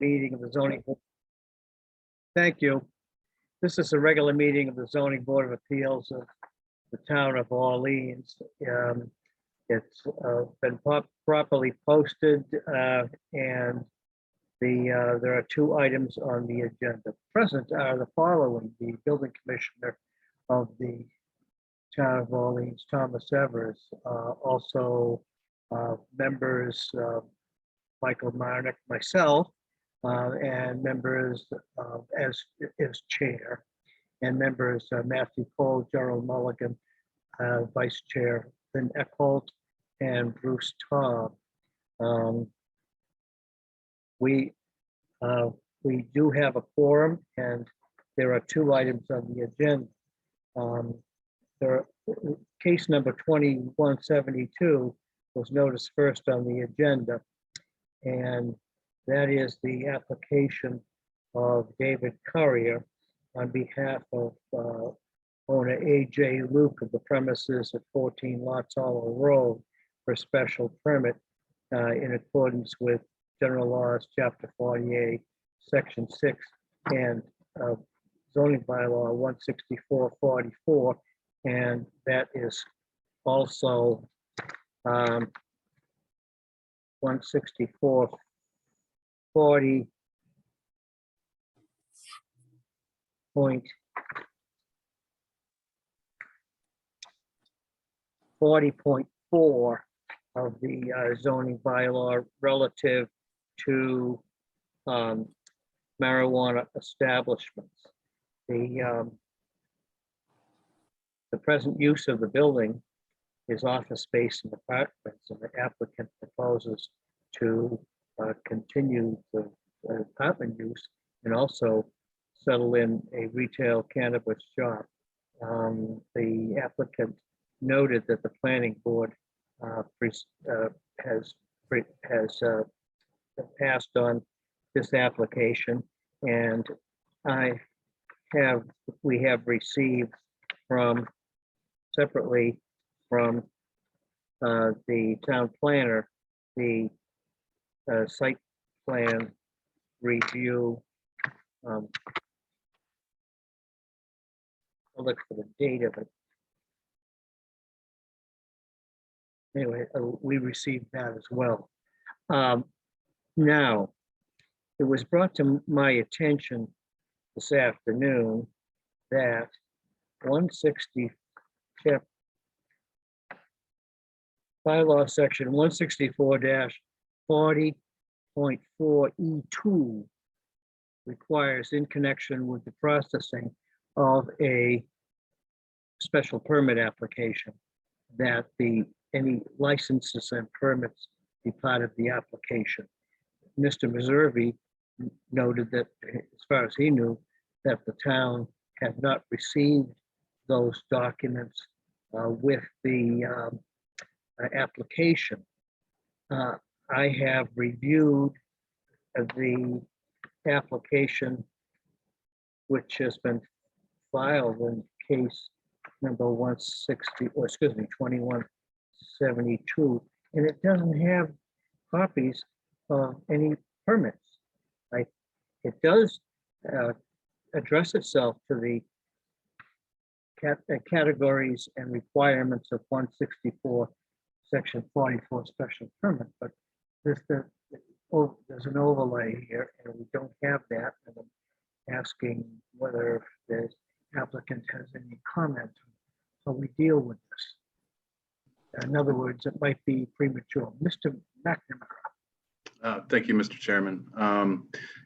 meeting of the zoning. Thank you. This is a regular meeting of the zoning board of appeals of the town of Orleans. It's been properly posted, and there are two items on the agenda. Present are the following: the building commissioner of the town of Orleans, Thomas Evers, also members Michael Marnick, myself, and members as chair, and members Matthew Cole, Gerald Mulligan, vice chair, Lynn Eckholt, and Bruce Taub. We do have a quorum, and there are two items on the agenda. Case number 2172 was noticed first on the agenda, and that is the application of David Currier on behalf of owner A.J. Luke of the premises at 14 Lots Hollow Road for special permit in accordance with General Laws, Chapter 48, Section 6, and zoning bylaw 16444, and that is also 16440.40.4 of the zoning bylaw relative to marijuana establishments. The present use of the building is office space and apartments, and the applicant proposes to continue the apartment use and also settle in a retail cannabis shop. The applicant noted that the planning board has passed on this application, and we have received separately from the town planner the site plan review. I'll look for the date of it. Anyway, we received that as well. Now, it was brought to my attention this afternoon that 160 bylaw section 164-40.4E2 requires, in connection with the processing of a special permit application, that any licenses and permits be part of the application. Mr. Meservey noted that, as far as he knew, that the town had not received those documents with the application. I have reviewed the application, which has been filed in case number 2172, and it doesn't have copies of any permits. It does address itself to the categories and requirements of 164 section 44 special permit, but there's an overlay here, and we don't have that, and I'm asking whether the applicant has any comment on how we deal with this. In other words, it might be premature. Mr. McNamara. Thank you, Mr. Chairman.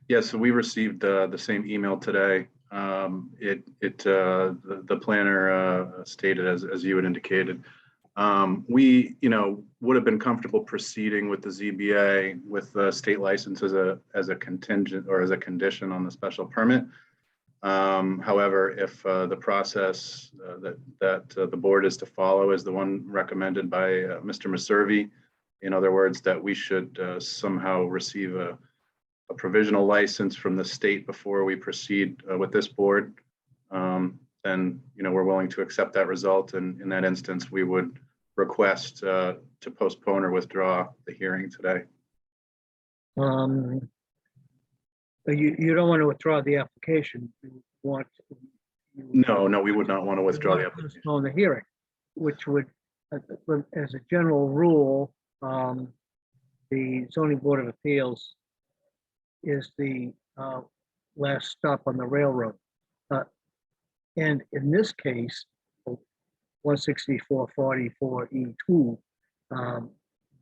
Yes, so we received the same email today. The planner stated, as you had indicated, we would have been comfortable proceeding with the ZBA with the state license as a contingent or as a condition on the special permit. However, if the process that the board is to follow is the one recommended by Mr. Meservey, in other words, that we should somehow receive a provisional license from the state before we proceed with this board, then we're willing to accept that result. And in that instance, we would request to postpone or withdraw the hearing today. You don't want to withdraw the application. You want. you- No, we would not want to withdraw the you application. postpone the hearing, which would, as a general rule, the zoning board of appeals is the last stop on the railroad. And in this case, 164-44E2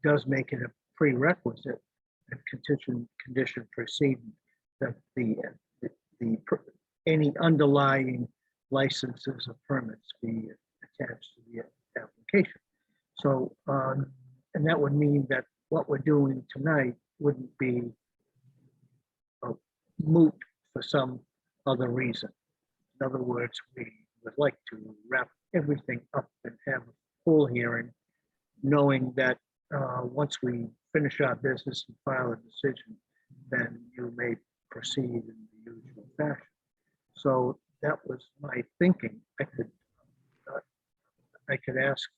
does make it a prerequisite, a condition preceding that any underlying licenses or permits be attached to the application. So, and that would mean that what we're doing tonight wouldn't be moot for some other reason. In other words, we would like to wrap everything up and have a full hearing, knowing that once we finish our business and file a decision, then you may proceed in the usual fashion. So that was my thinking. I could ask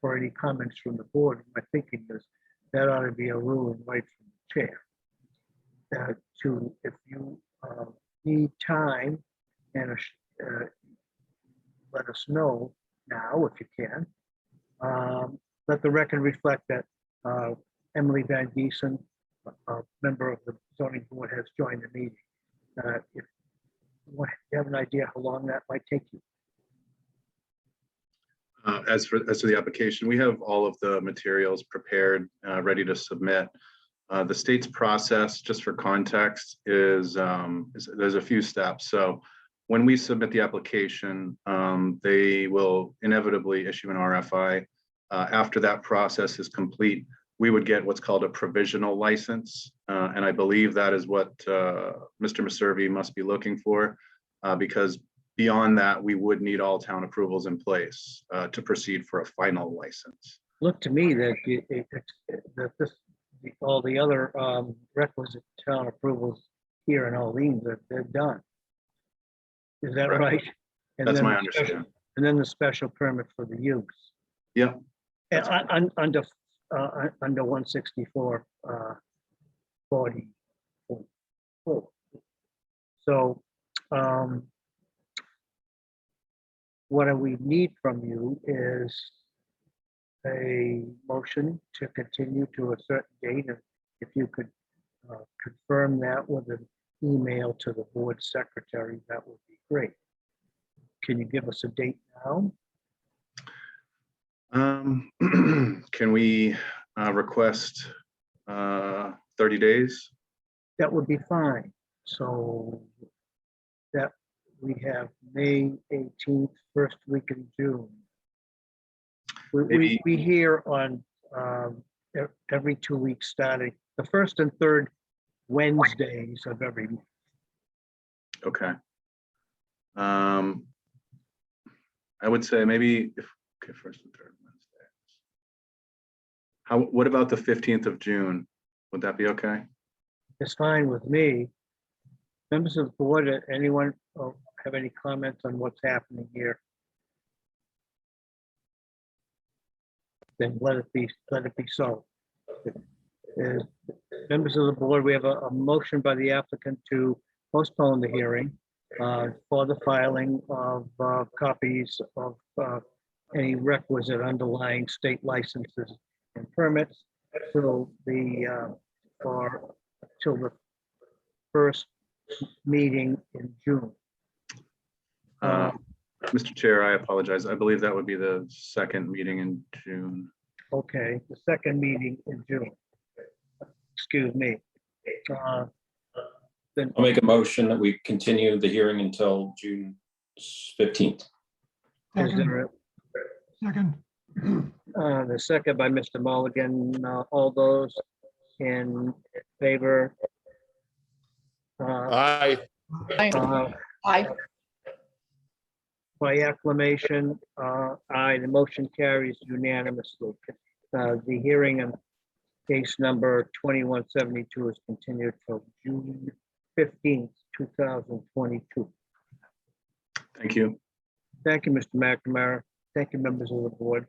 for any comments from the board. My thinking is that ought to be a ruling right from the chair. If you need time and let us know now if you can. Let the record reflect that Emily Van Giesen, a member of the zoning board, has joined the meeting. If you have an idea how long that might take you. As to the application, we have all of the materials prepared, ready to submit. The state's process, just for context, is there's a few steps. So when we submit the application, they will inevitably issue an RFI. After that process is complete, we would get what's called a provisional license. And I believe that is what Mr. Meservey must be looking for, because beyond that, we would need all town approvals in place to proceed for a final license. Look to me that all the other requisite town approvals here in Orleans, they're done. Is that Correct. right? And That's then my the special- understanding. And then the special permit for the use. Yeah. And under 164 44. So what we need from you is a motion to continue to a certain date. And if you could confirm that with an email to the board secretary, that would be great. Can you give us a date now? Can we request 30 days? That would be fine. So that we have May 18th, first week in June. We hear on every 2 weeks starting the first and third Wednesdays of every month. Okay. I would say maybe okay, first and third Wednesdays. What about the 15th of June? Would that be okay? It's fine with me. Members of the board, anyone have any comments on what's happening here? Then let it be so. Members of the board, we have a motion by the applicant to postpone the hearing for the filing of copies of any requisite underlying state licenses and permits till the first meeting in June. Mr. Chair, I apologize. I believe that would be the second meeting in June. Okay, the second meeting in June. Excuse me. Then I'll make a motion that we continue the hearing until June 15th. is there Second. the second by Mr. Mulligan? All those in favor? Aye. Aye. By acclamation, aye, the motion carries unanimously. The hearing on case number 2172 is continued till June 15th, 2022. Thank you. Thank you, Mr. McNamara. Thank you, members of the board.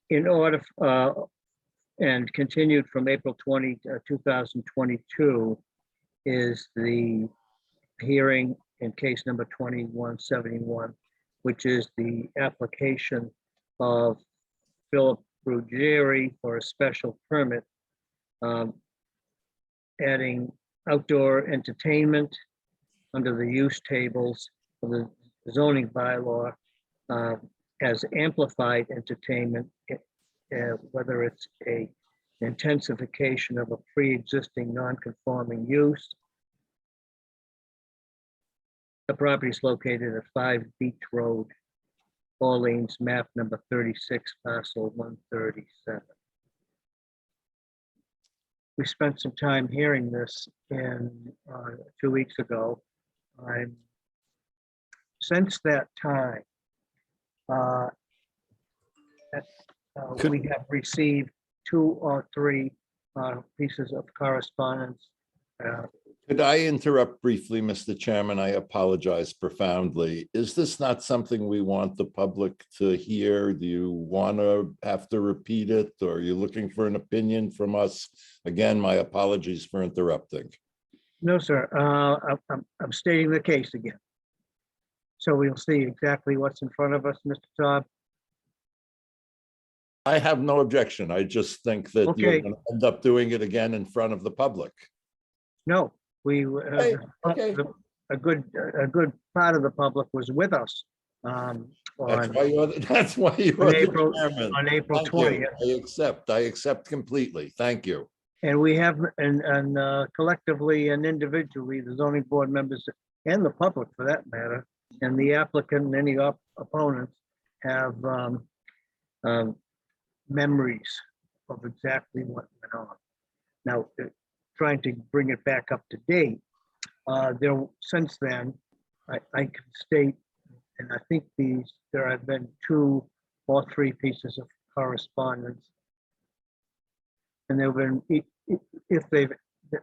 in order, and continued from April 20, 2022, is the hearing in case number 2171, which is the application of Philip Ruggieri for a special permit, adding outdoor entertainment under the use tables of the zoning bylaw as amplified entertainment, whether it's a intensification of a pre-existing non-conforming use. The property is located at 5 Beach Road, Orleans, map number 36, parcel 137. We spent some time hearing this in 2 weeks ago. Since that time, we have received 2 or 3 pieces of correspondence. Could I interrupt briefly, Mr. Chairman? I apologize profoundly. Is this not something we want the public to hear? Do you want to have to repeat it, or are you looking for an opinion from us? Again, my apologies for interrupting. No, sir. I'm stating the case again. So we'll see exactly what's in front of us, Mr. Todd. I have no objection. I just think that Okay. you're going to end up doing it again in front of the public. No, we, Okay. a good part of the public was with us That's on why you're the April- chairman. on April Thank you. 20th. I accept completely. Thank you. And we have, and collectively and individually, the zoning board members and the public for that matter, and the applicant and any opponents have memories of exactly what went on. Now, trying to bring it back up to date, since then, I can state, and I think there have been 2 or 3 pieces of correspondence. And there have been, if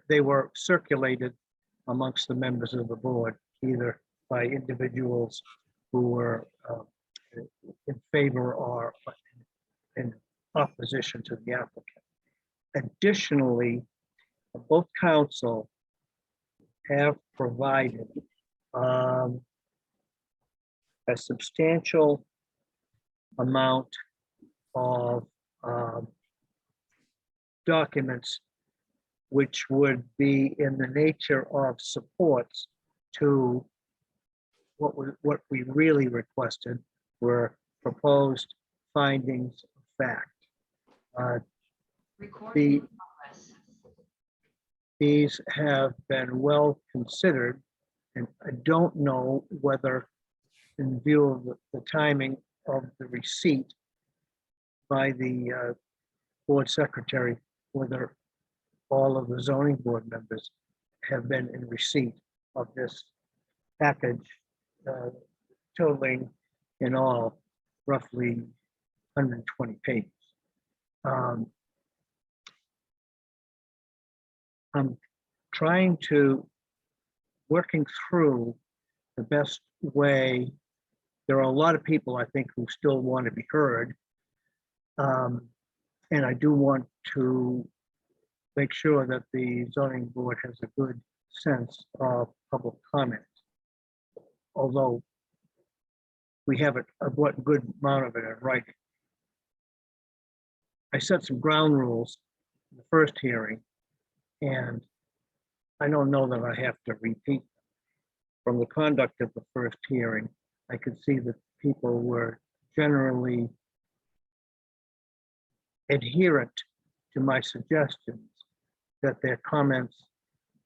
they were circulated amongst the members of the board, either by individuals who were in favor or in opposition to the applicant. Additionally, both council have provided a substantial amount of documents which would be in the nature of supports to what we really requested were proposed findings of fact. These have been well considered, and I don't know whether, in view of the timing of the receipt by the board secretary, whether all of the zoning board members have been in receipt of this package, totaling in all roughly 120 pages. I'm working through the best way. There are a lot of people, I think, who still want to be heard. And I do want to make sure that the zoning board has a good sense of public comment. Although we have a good amount of it in writing. I set some ground rules in the first hearing, and I don't know that I have to repeat them. From the conduct of the first hearing, I could see that people were generally adherent to my suggestions, that their comments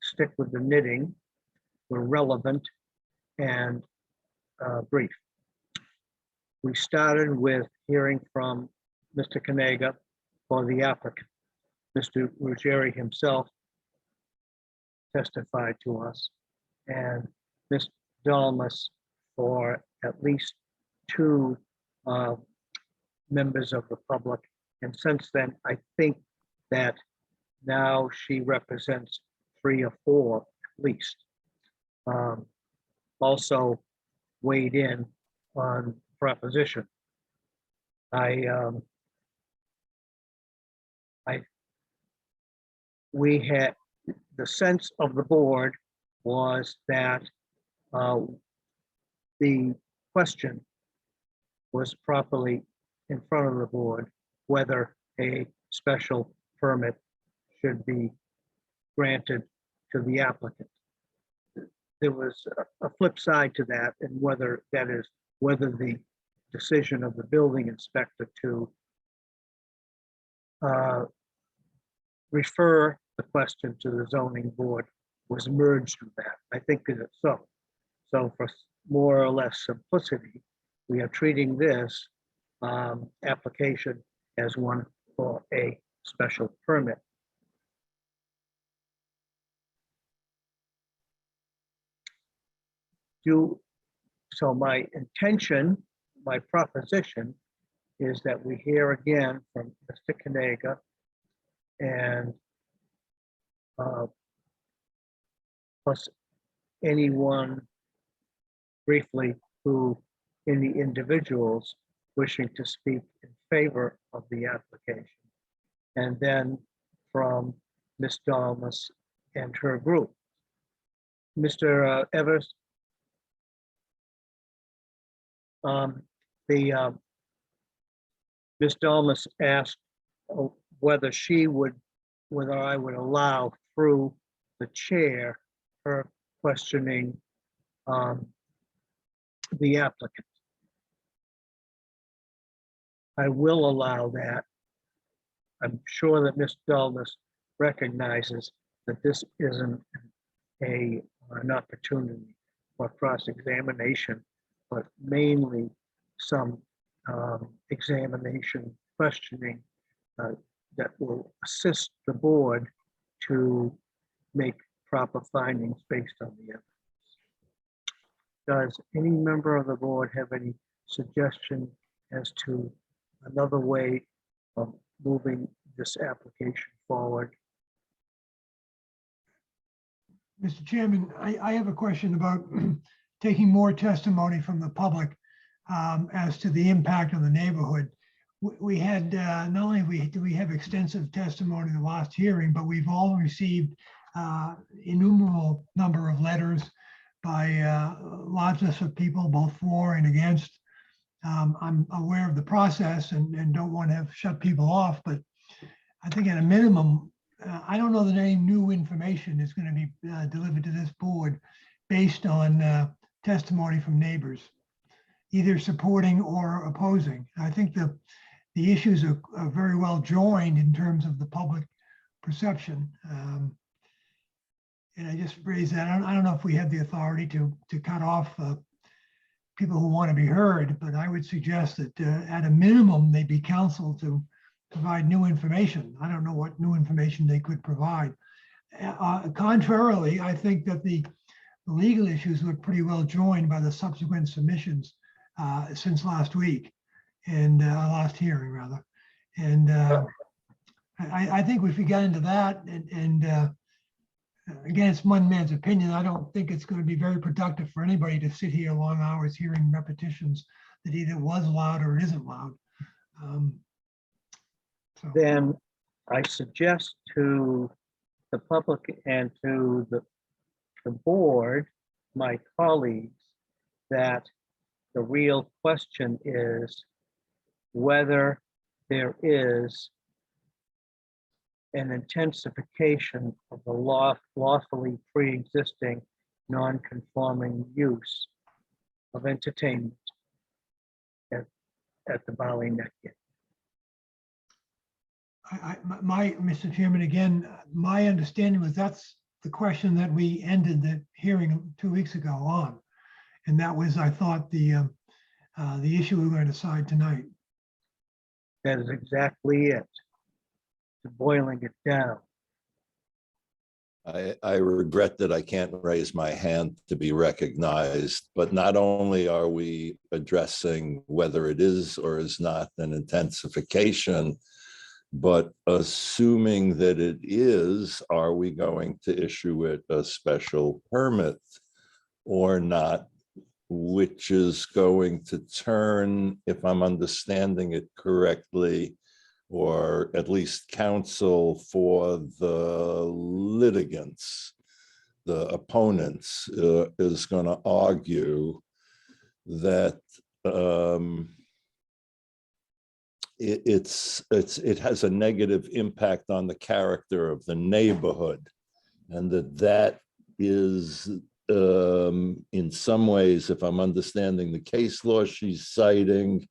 stick with the knitting, were relevant, and brief. We started with hearing from Mr. Kanaga for the applicant. Mr. Ruggieri himself testified to us, and Ms. Dalmas for at least 2 members of the public. And since then, I think that now she represents 3 or 4 at least. Also weighed in on proposition. I we had, the sense of the board was that the question was properly in front of the board, whether a special permit should be granted to the applicant. There was a flip side to that, and whether that is, whether the decision of the building inspector to refer the question to the zoning board was merged with that. I think that it's so. So for more or less simplicity, we are treating this application as one for a special permit. So my intention, my proposition is that we hear again from Mr. Kanaga and plus anyone briefly who, any individuals wishing to speak in favor of the application. And then from Ms. Dalmas and her group. Mr. Evers, Ms. Dalmas asked whether I would allow through the chair her questioning the applicant. I will allow that. I'm sure that Ms. Dalmas recognizes that this isn't an opportunity for cross-examination, but mainly some examination questioning that will assist the board to make proper findings based on the evidence. Does any member of the board have any suggestion as to another way of moving this application forward? Mr. Chairman, I have a question about taking more testimony from the public as to the impact on the neighborhood. We had, not only do we have extensive testimony in the last hearing, but we've all received innumerable number of letters by lots of people, both for and against. I'm aware of the process and don't want to have shut people off, but I think at a minimum, I don't know that any new information is going to be delivered to this board based on testimony from neighbors, either supporting or opposing. I think the issues are very well joined in terms of the public perception. And I just raised that. I don't know if we have the authority to cut off people who want to be heard, but I would suggest that at a minimum, they be counseled to provide new information. I don't know what new information they could provide. Contrarily, I think that the legal issues look pretty well joined by the subsequent submissions since last week and last hearing rather. And I think if we got into that and again, it's one man's opinion. I don't think it's going to be very productive for anybody to sit here long hours hearing repetitions that either was loud or isn't loud. Then I suggest to the public and to the board, my colleagues, that the real question is whether there is an intensification of the lawfully pre-existing non-conforming use of entertainment at the Bali Neck Inn. Mr. Chairman, again, my understanding was that's the question that we ended the hearing 2 weeks ago on. And that was, I thought, the issue we were going to decide tonight. That is exactly it. To boiling it down. I regret that I can't raise my hand to be recognized, but not only are we addressing whether it is or is not an intensification, but assuming that it is, are we going to issue it a special permit or not, which is going to turn, if I'm understanding it correctly, or at least counsel for the litigants, the opponents, is going to argue that it has a negative impact on the character of the neighborhood, and that is in some ways, if I'm understanding the case law she's citing,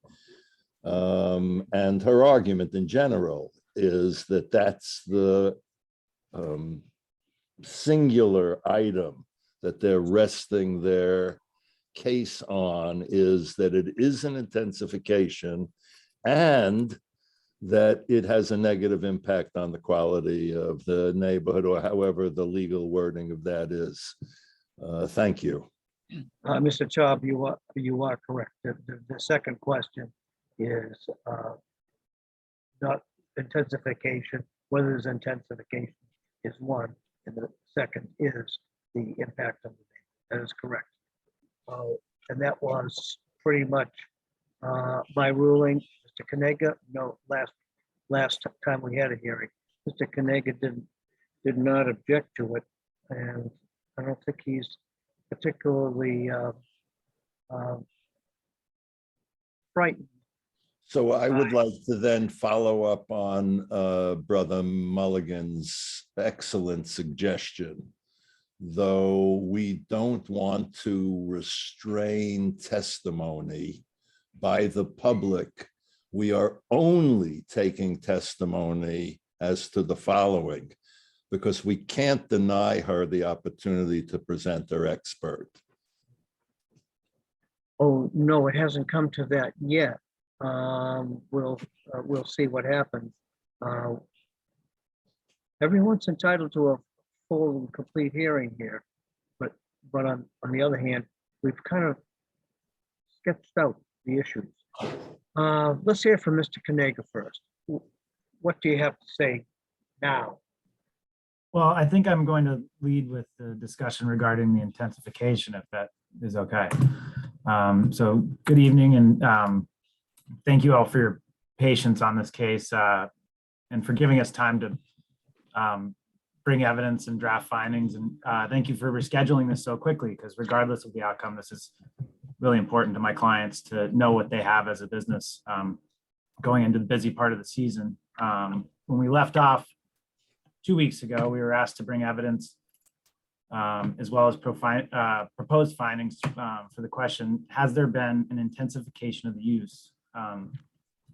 and her argument in general is that that's the singular item that they're resting their case on, is that it is an intensification and that it has a negative impact on the quality of the neighborhood, or however the legal wording of that is. Thank you. Mr. Chaub, you are correct. The second question is not intensification. Whether there's intensification is one, and the second is the impact on the neighborhood. That is correct. And that was pretty much my ruling. Mr. Kaniga, no, last time we had a hearing, Mr. Kaniga did not object to it, and I don't think he's particularly frightened. So I would like to then follow up on Brother Mulligan's excellent suggestion. Though we don't want to restrain testimony by the public, we are only taking testimony as to the following, because we can't deny her the opportunity to present her expert. Oh, no, it hasn't come to that yet. We'll see what happens. Everyone's entitled to a full and complete hearing here, but on the other hand, we've kind of sketched out the issues. Let's hear from Mr. Kaniga first. What do you have to say now? Well, I think I'm going to lead with the discussion regarding the intensification, if that is okay. So good evening, and thank you all for your patience on this case and for giving us time to bring evidence and draft findings. And thank you for rescheduling this so quickly, because regardless of the outcome, this is really important to my clients to know what they have as a business going into the busy part of the season. When we left off 2 weeks ago, we were asked to bring evidence as well as proposed findings for the question, has there been an intensification of the use?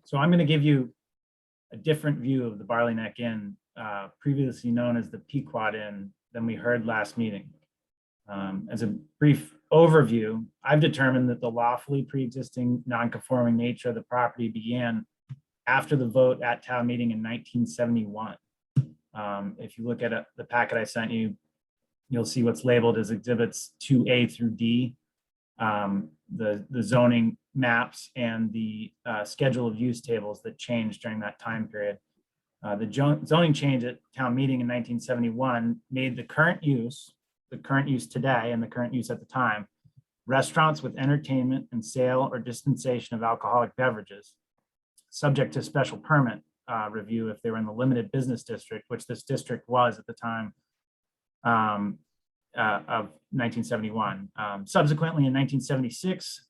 So I'm going to give you a different view of the Barley Neck Inn, previously known as the Pequot Inn, than we heard last meeting. As a brief overview, I've determined that the lawfully pre-existing non-conforming nature of the property began after the vote at town meeting in 1971. If you look at the packet I sent you, you'll see what's labeled as exhibits 2A through D, the zoning maps and the schedule of use tables that changed during that time period. The zoning change at town meeting in 1971 made the current use today and the current use at the time, restaurants with entertainment and sale or dispensation of alcoholic beverages, subject to special permit review if they were in the limited business district, which this district was at the time of 1971. Subsequently, in 1976,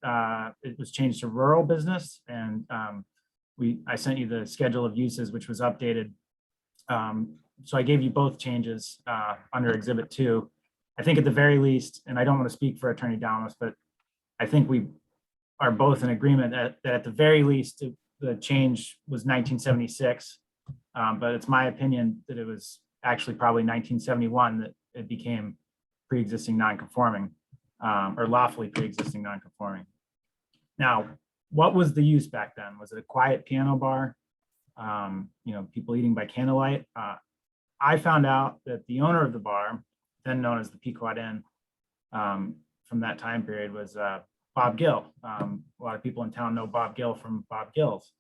it was changed to rural business, and I sent you the schedule of uses, which was updated. So I gave you both changes under Exhibit 2. I think at the very least, and I don't want to speak for Attorney Dowmus, but I think we are both in agreement that at the very least, the change was 1976. But it's my opinion that it was actually probably 1971 that it became pre-existing non-conforming or lawfully pre-existing non-conforming. Now, what was the use back then? Was it a quiet piano bar? People eating by candlelight? I found out that the owner of the bar, then known as the Pequot Inn, from that time period was Bob Gill. A lot of people in town know Bob Gill from Bob Gill's,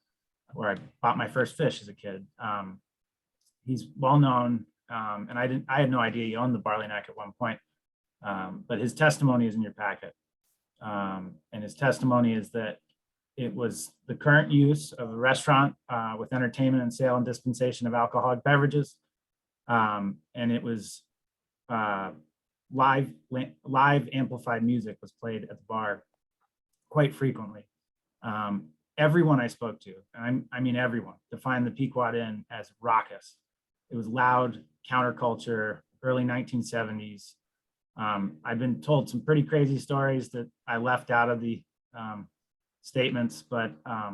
where I bought my first fish as a kid. He's well known, and I had no idea he owned the Barley Neck at one point, but his testimony is in your packet. And his testimony is that It was the current use of a restaurant with entertainment and sale and dispensation of alcoholic beverages. And it was live amplified music was played at the bar quite frequently. Everyone I spoke to, and I mean everyone, defined the Pequot Inn as raucous. It was loud, counterculture, early 1970s. I've been told some pretty crazy stories that I left out of the statements, but I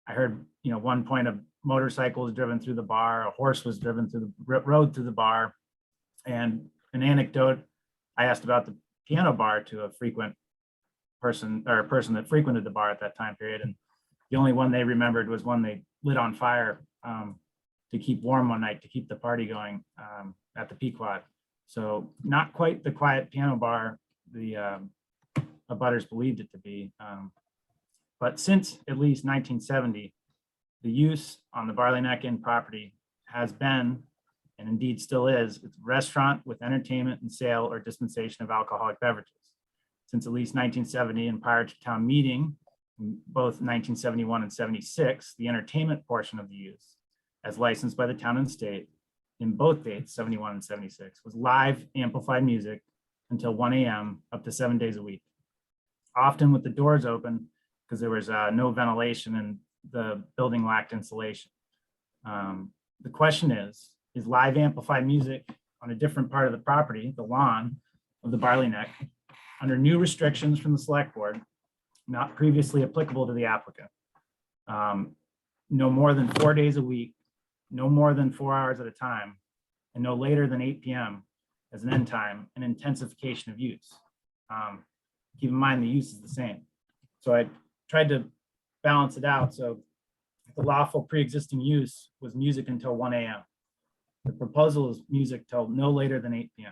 heard, one point a motorcycle was driven through the bar, a horse was driven through the road through the bar, and an anecdote, I asked about the piano bar to a frequent person or a person that frequented the bar at that time period, and the only one they remembered was one they lit on fire to keep warm one night to keep the party going at the Pequot. So not quite the quiet piano bar the abutters believed it to be. But since at least 1970, the use on the Barley Neck Inn property has been, and indeed still is, it's a restaurant with entertainment and sale or dispensation of alcoholic beverages. Since at least 1970 and prior to town meeting, both 1971 and 76, the entertainment portion of the use, as licensed by the town and state, in both dates, 71 and 76, was live amplified music until 1 a.m. up to 7 days a week, often with the doors open because there was no ventilation and the building lacked insulation. The question is live amplified music on a different part of the property, the lawn of the Barley Neck, under new restrictions from the select board, not previously applicable to the applicant. No more than 4 days a week, no more than 4 hours at a time, and no later than 8 p.m. as an end time, and intensification of use. Keep in mind the use is the same. So I tried to balance it out. So the lawful pre-existing use was music until 1 a.m. The proposal is music till no later than 8 p.m.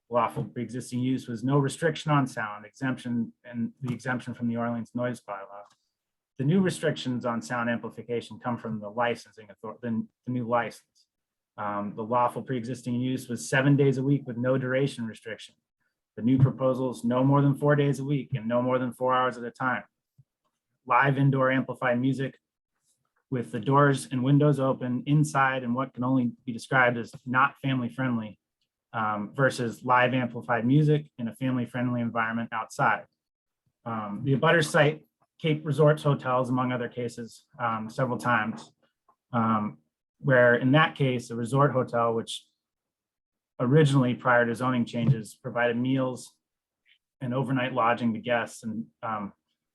Lawful pre-existing use was no restriction on sound, exemption, and the exemption from the Orleans noise bylaw. The new restrictions on sound amplification come from the licensing authority, the new license. The lawful pre-existing use was 7 days a week with no duration restriction. The new proposals, no more than 4 days a week and no more than 4 hours at a time. Live indoor amplified music with the doors and windows open inside and what can only be described as not family friendly versus live amplified music in a family friendly environment outside. The abutters cite Cape Resorts Hotels, among other cases, several times, where in that case, a resort hotel, which originally prior to zoning changes provided meals and overnight lodging to guests, and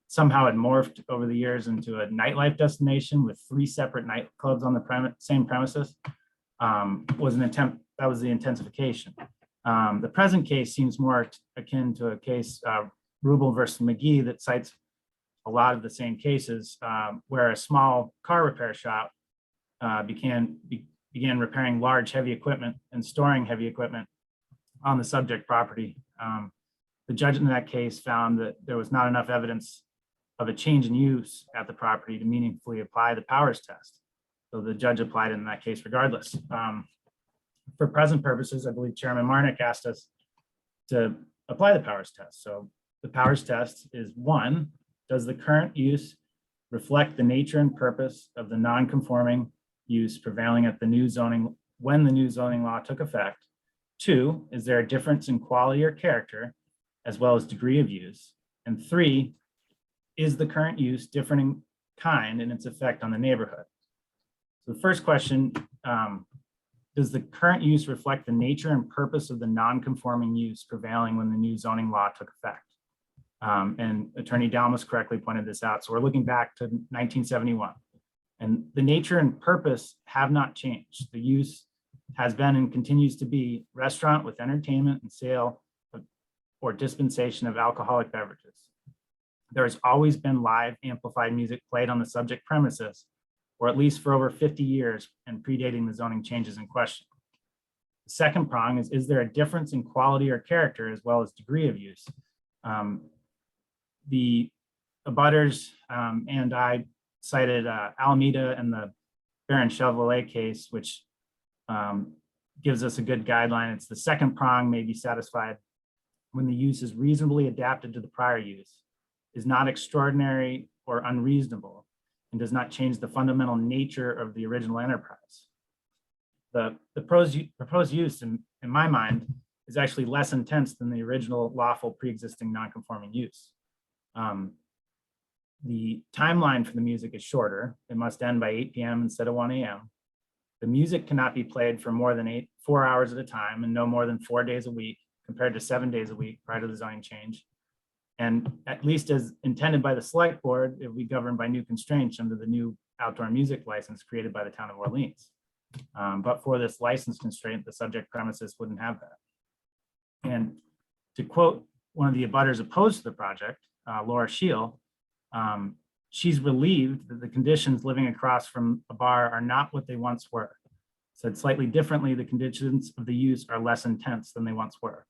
somehow it morphed over the years into a nightlife destination with 3 separate nightclubs on the same premises, was an attempt, that was the intensification. The present case seems more akin to a case, Rubel versus McGee, that cites a lot of the same cases where a small car repair shop began repairing large heavy equipment and storing heavy equipment on the subject property. The judge in that case found that there was not enough evidence of a change in use at the property to meaningfully apply the powers test. So the judge applied it in that case regardless. For present purposes, I believe Chairman Marnick asked us to apply the powers test. So the powers test is 1, does the current use reflect the nature and purpose of the non-conforming use prevailing at the new zoning when the new zoning law took effect? 2, is there a difference in quality or character as well as degree of use? And 3, is the current use different in kind in its effect on the neighborhood? So the first question, does the current use reflect the nature and purpose of the non-conforming use prevailing when the new zoning law took effect? And Attorney Dalmas correctly pointed this out. So we're looking back to 1971. And the nature and purpose have not changed. The use has been and continues to be restaurant with entertainment and sale or dispensation of alcoholic beverages. There has always been live amplified music played on the subject premises, or at least for over 50 years and predating the zoning changes in question. The second prong is there a difference in quality or character as well as degree of use? The abutters and I cited Alameda and the Baron Chevrolet case, which gives us a good guideline. It's the second prong may be satisfied when the use is reasonably adapted to the prior use, is not extraordinary or unreasonable and does not change the fundamental nature of the original enterprise. The proposed use, in my mind, is actually less intense than the original lawful pre-existing non-conforming use. The timeline for the music is shorter. It must end by 8 p.m. instead of 1 a.m. The music cannot be played for more than 4 hours at a time and no more than 4 days a week, compared to 7 days a week prior to the zoning change. And at least as intended by the select board, it will be governed by new constraints under the new outdoor music license created by the town of Orleans. But for this license constraint, the subject premises wouldn't have that. And to quote one of the abutters opposed to the project, Laura Scheel, she's relieved that the conditions living across from a bar are not what they once were. Said slightly differently, the conditions of the use are less intense than they once were.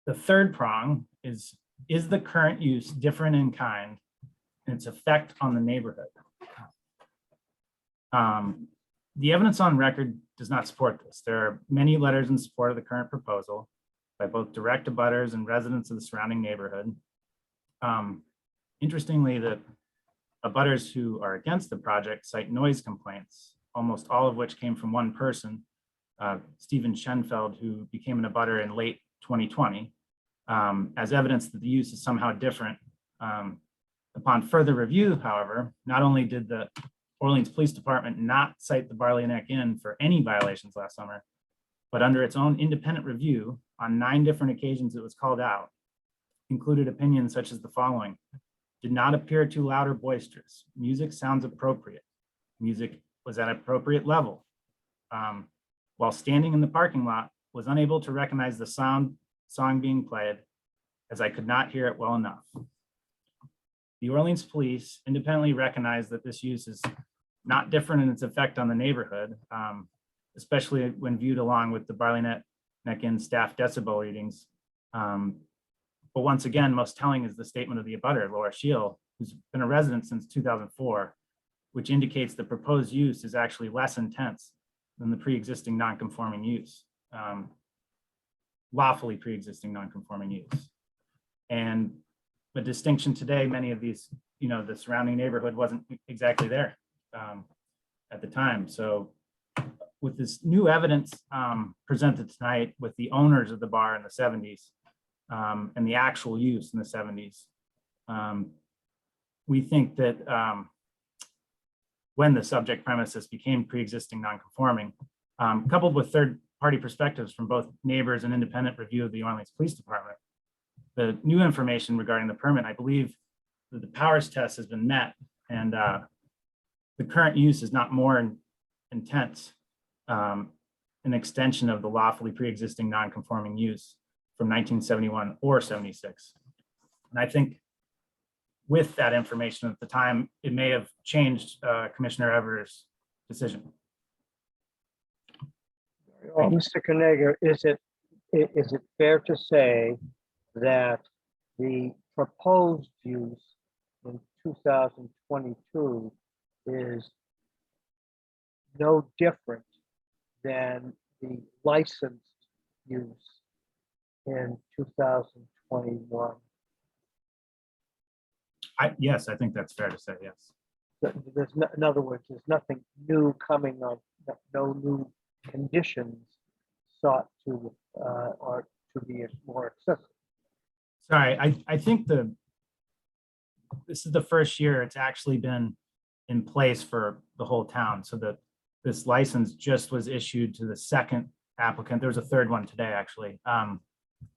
The third prong is the current use different in kind and its effect on the neighborhood? The evidence on record does not support this. There are many letters in support of the current proposal by both direct abutters and residents of the surrounding neighborhood. Interestingly, the abutters who are against the project cite noise complaints, almost all of which came from one person, Stephen Schenfeld, who became an abutter in late 2020, as evidence that the use is somehow different. Upon further review, however, not only did the Orleans Police Department not cite the Barley Neck Inn for any violations last summer, but under its own independent review on 9 different occasions it was called out, included opinions such as the following: did not appear too loud or boisterous. Music sounds appropriate. Music was at appropriate level. While standing in the parking lot, was unable to recognize the song being played as I could not hear it well enough. The Orleans Police independently recognized that this use is not different in its effect on the neighborhood, especially when viewed along with the Barley Neck Inn staff decibel readings. But once again, most telling is the statement of the abutter, Laura Scheel, who's been a resident since 2004, which indicates the proposed use is actually less intense than the pre-existing non-conforming use, lawfully pre-existing non-conforming use. And the distinction today, many of these, the surrounding neighborhood wasn't exactly there at the time. So with this new evidence presented tonight with the owners of the bar in the 70s, and the actual use in the 70s. We think that when the subject premises became pre-existing non-conforming, coupled with third-party perspectives from both neighbors and independent review of the Orleans Police Department, the new information regarding the permit, I believe that the powers test has been met, and the current use is not more intense, an extension of the lawfully pre-existing non-conforming use from 1971 or 76. And I think with that information at the time, it may have changed Commissioner Evers' decision. Well, Mr. Kanager, is it fair to say that the proposed use in 2022 is no different than the licensed use in 2021? Yes, I think that's fair to say, yes. In other words, there's nothing new coming on, no new conditions sought to or to be more accessible. Sorry, I think this is the first year it's actually been in place for the whole town. So that this license just was issued to the second applicant. There was a third one today, actually,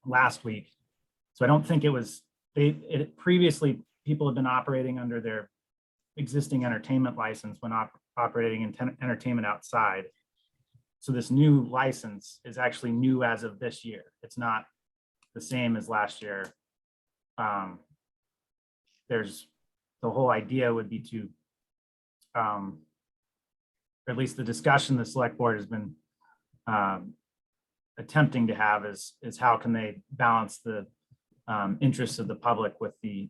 last week. So I don't think it was, previously people have been operating under their existing entertainment license when operating in entertainment outside. So this new license is actually new as of this year. It's not the same as last year. The whole idea would be to, or at least the discussion the select board has been attempting to have is how can they balance the interests of the public with the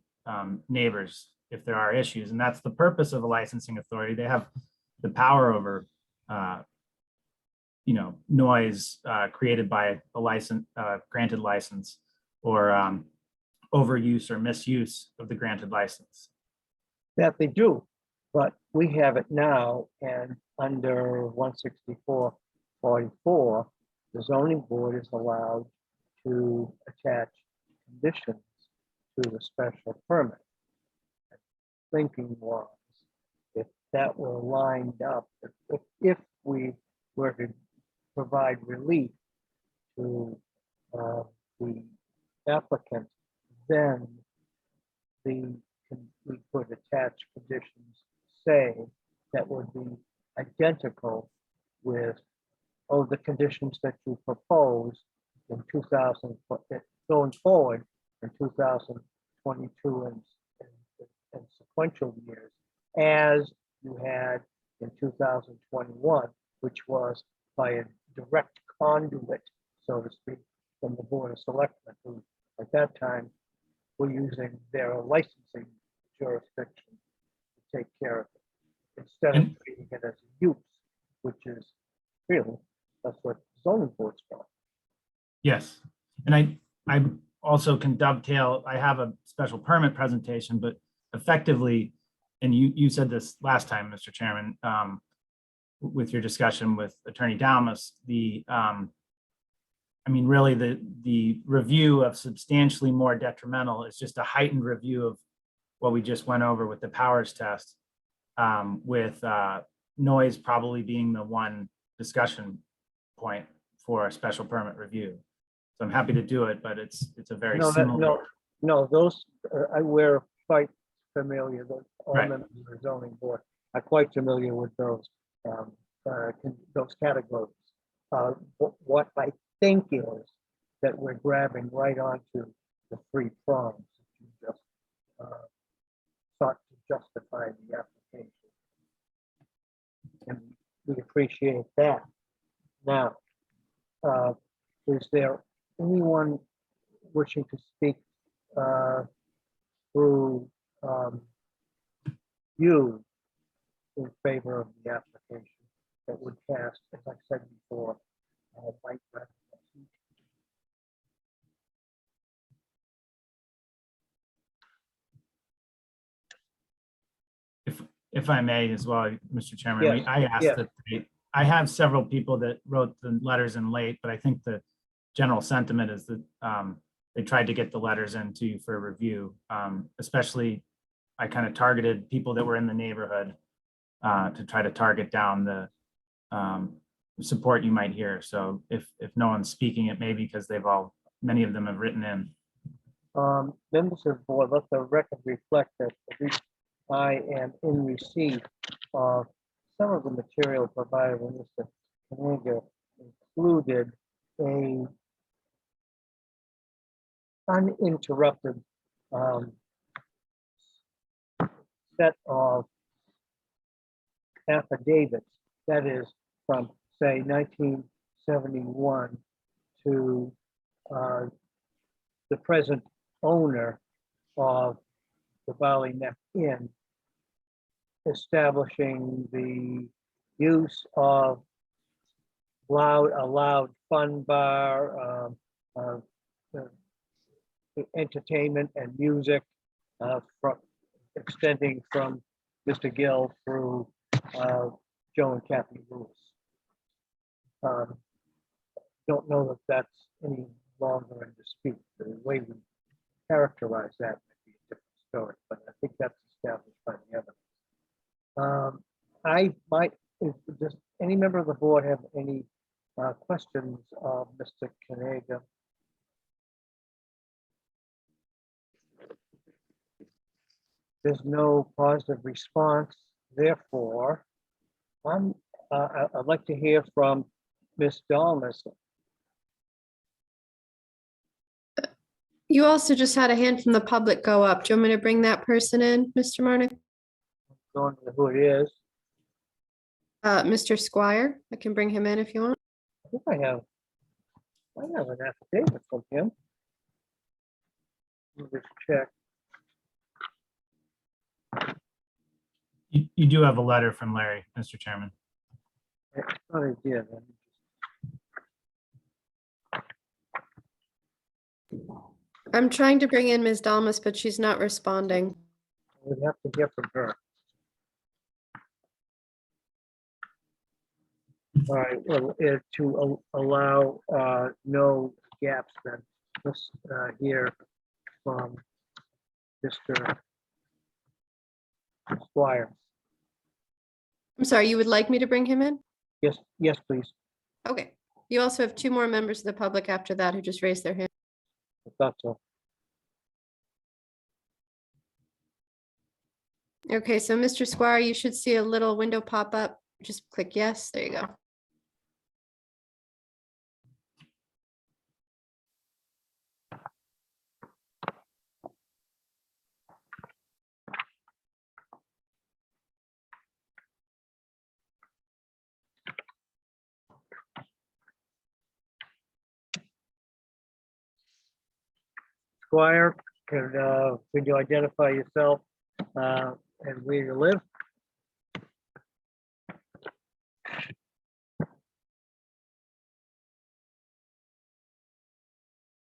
neighbors if there are issues. And that's the purpose of a licensing authority. They have the power over noise created by a license, granted license, or overuse or misuse of the granted license. That they do, but we have it now, and under 164-44, the zoning board is allowed to attach conditions to the special permit. Thinking was, if that were lined up, if we were to provide relief to the applicant, then we could attach conditions, say, that would be identical with, the conditions that you proposed in 2000, going forward in 2022 and sequential years, as you had in 2021, which was by a direct conduit, so to speak, from the Board of Selectmen, who at that time were using their licensing jurisdiction to take care of it, instead of treating it as a use, which is really, that's what zoning boards for. Yes, and I also can dovetail, I have a special permit presentation, but effectively, and you said this last time, Mr. Chairman, with your discussion with Attorney Dalmas, I mean, really the review of substantially more detrimental is just a heightened review of what we just went over with the powers test, with noise probably being the one discussion point for a special permit review. So I'm happy to do it, but it's a very similar. No, those, we're quite familiar, all Right. members of the zoning board are quite familiar with those categories. What I think is that we're grabbing right onto the three prongs that you just sought to justify the application. And we appreciate that. Now, is there anyone wishing to speak through you in favor of the application that would cast, as I said before, white red? If I may as well, Mr. Chairman, Yes, I asked yes. that I have several people that wrote the letters in late, but I think the general sentiment is that they tried to get the letters into you for review. Especially, I kind of targeted people that were in the neighborhood to try to target down the support you might hear. So if no one's speaking, it may be because many of them have written in. Members of the board, let the record reflect that at least I am in receipt of some of the material provided when Mr. Kaniga included a uninterrupted set of affidavits, that is from, say, 1971 to the present owner of the Valley Neck Inn, establishing the use of a loud fun bar, entertainment and music, extending from Mr. Gill through Joe and Kathy Lewis. Don't know that that's any longer in dispute. The way we characterize that might be a different story, but I think that's established by the evidence. I might, does any member of the board have any questions of Mr. Kaniga? There's no positive response, therefore, I'd like to hear from Ms. Dalmas. You also just had a hand from the public go up. Do you want me to bring that person in, Mr. Marnick? Don't know who it is. Mr. Squire, I can bring him in if you want. I think I have an affidavit from him. Let me just check. You do have a letter from Larry, Mr. Chairman. I thought I did. Let me I'm trying to bring in Ms. Dalmas, but she's not responding. We'd have to hear from her. All right, well, to allow no gaps then, let's hear from Mr. Squire. I'm sorry, you would like me to bring him in? Yes, yes, please. Okay. You also have two more members of the public after that who just raised their hand. I thought so. Okay, so Mr. Squire, you should see a little window pop up. Just click yes. There you go. Squire, could you identify yourself and where you live?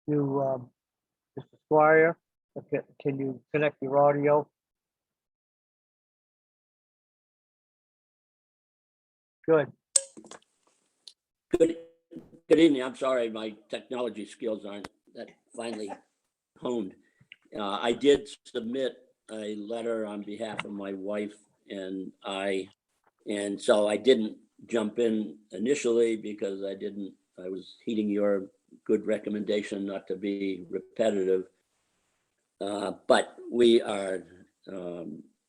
You, Mr. Squire, okay, can you connect your audio? Good. Good, good evening. I'm sorry, my technology skills aren't that finely honed. I did submit a letter on behalf of my wife and so I didn't jump in initially because I was heeding your good recommendation not to be repetitive. But we are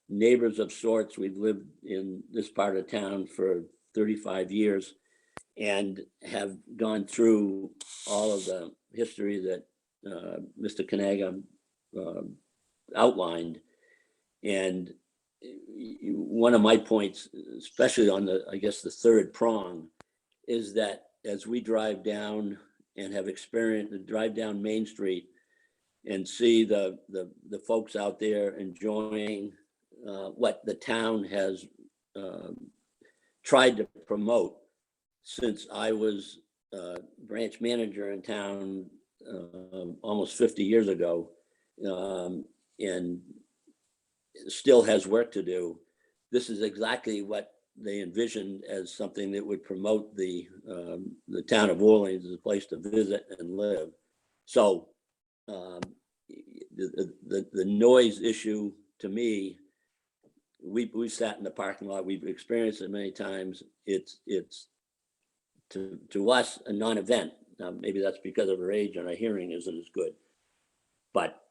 neighbors of sorts. We've lived in this part of town for 35 years and have gone through all of the history that Mr. Kanaga outlined. And one of my points, especially on I guess the third prong, is that as we drive down and have experienced, drive down Main Street and see the folks out there enjoying what the town has tried to promote since I was branch manager in town almost 50 years ago, and still has work to do. This is exactly what they envisioned as something that would promote the town of Orleans as a place to visit and live. So the noise issue, to me, we sat in the parking lot, we've experienced it many times. It's to us a non-event. Now, maybe that's because of our age and our hearing isn't as good, but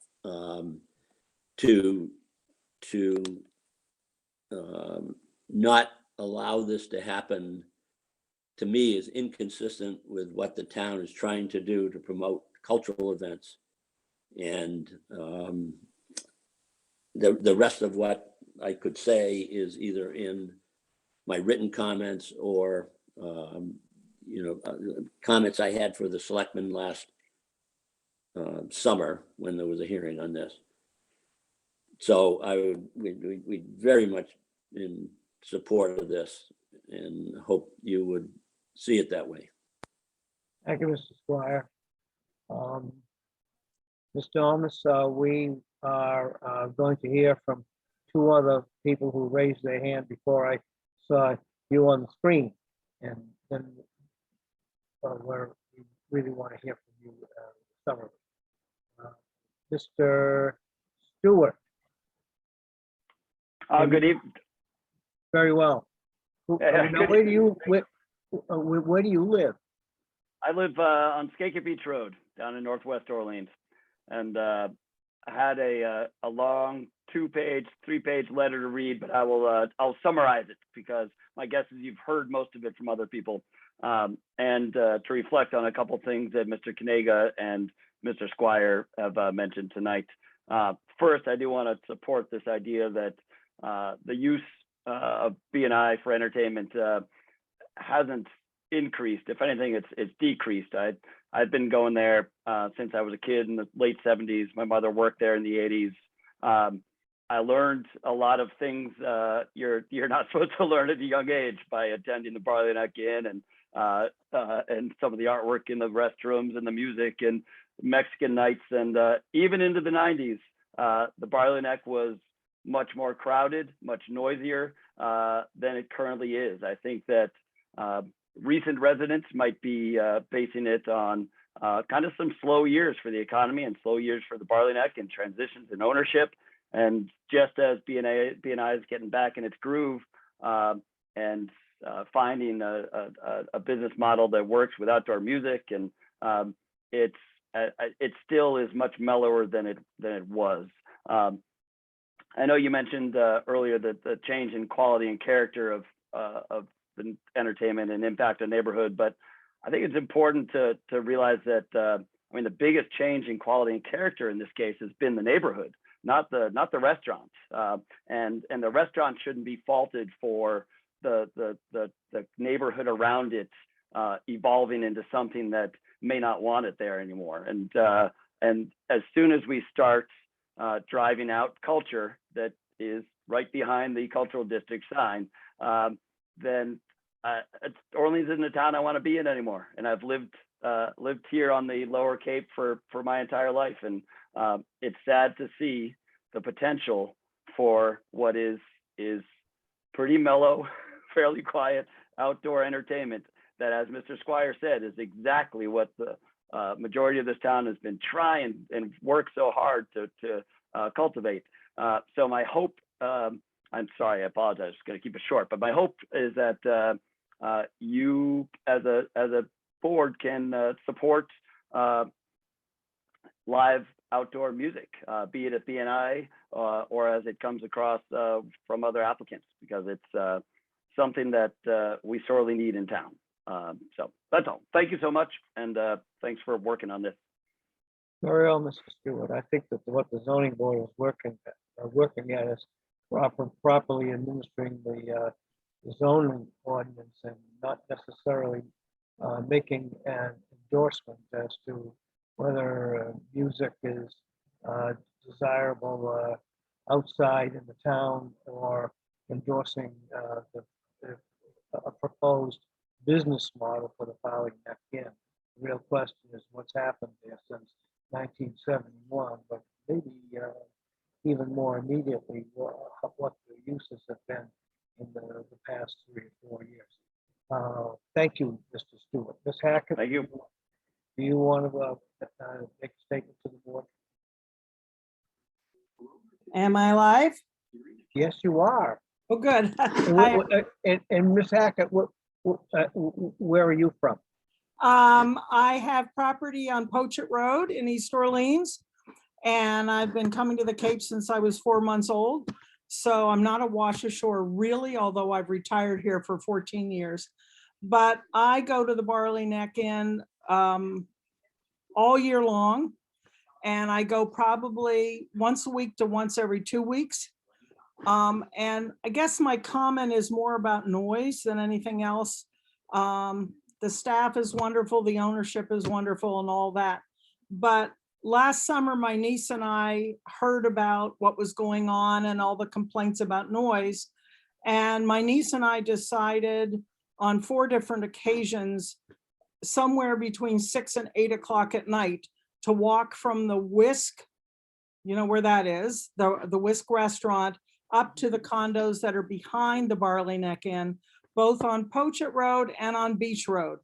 to not allow this to happen, to me, is inconsistent with what the town is trying to do to promote cultural events. And the rest of what I could say is either in my written comments or comments I had for the selectmen last summer when there was a hearing on this. So we very much in support of this and hope you would see it that way. Thank you, Mr. Squire. Ms. Thomas, we are going to hear from two other people who raised their hand before I saw you on the screen. And then we really want to hear from you, summary. Mr. Stewart. Good evening. Very well. Yeah, Now, where do you live? I live on Skakit Beach Road down in Northwest Orleans, and I had a long 2-page, 3-page letter to read, but I'll summarize it because my guess is you've heard most of it from other people, and to reflect on a couple things that Mr. Kanaga and Mr. Squire have mentioned tonight. First, I do want to support this idea that the use of B&I for entertainment hasn't increased. If anything, it's decreased. I've been going there since I was a kid in the late 70s. My mother worked there in the 80s. I learned a lot of things you're not supposed to learn at a young age by attending the Barley Neck Inn and some of the artwork in the restrooms and the music and Mexican nights. And even into the 90s, the Barley Neck was much more crowded, much noisier than it currently is. I think that recent residents might be basing it on kind of some slow years for the economy and slow years for the Barley Neck and transitions in ownership. And just as BNI is getting back in its groove and finding a business model that works with outdoor music, and it still is much mellower than it was. I know you mentioned earlier that the change in quality and character of the entertainment and impact on neighborhood, but I think it's important to realize that I mean, the biggest change in quality and character in this case has been the neighborhood, not the restaurants, and the restaurant shouldn't be faulted for the neighborhood around it evolving into something that may not want it there anymore. And as soon as we start driving out culture that is right behind the cultural district sign, then Orleans isn't a town I want to be in anymore. And I've lived here on the Lower Cape for my entire life, and it's sad to see the potential for what is pretty mellow, fairly quiet outdoor entertainment that, as Mr. Squire said, is exactly what the majority of this town has been trying and worked so hard to cultivate. So my hope, I'm sorry, I apologize, I'm just going to keep it short, but my hope is that you as a board can support live outdoor music, be it at BNI or as it comes across from other applicants, because it's something that we sorely need in town. So that's all. Thank you so much, and thanks for working on this. Very well, Mr. Stewart. I think that what the zoning board is working at is properly administering the zoning ordinance and not necessarily making an endorsement as to whether music is desirable outside in the town, or endorsing a proposed business model for the Barley Neck Inn. The real question is what's happened there since 1971, but maybe even more immediately, what the uses have been in the past 3 or 4 years. Thank you, Mr. Stewart. Ms. Hackett? Thank you. Do you want to make a statement to the board? Am I live? Yes, you are. Oh, good. And Ms. Hackett, where are you from? I have property on Pochett Road in East Orleans, and I've been coming to the Cape since I was 4 months old. So I'm not a wash ashore really, although I've retired here for 14 years. But I go to the Barley Neck Inn all year long, and I go probably once a week to once every 2 weeks. And I guess my comment is more about noise than anything else. The staff is wonderful, the ownership is wonderful and all that. But last summer, my niece and I heard about what was going on and all the complaints about noise. And my niece and I decided on 4 different occasions, somewhere between 6 and 8 o'clock at night, to walk from the Whisk, you know where that is, the Whisk restaurant, up to the condos that are behind the Barley Neck Inn, both on Pochett Road and on Beach Road.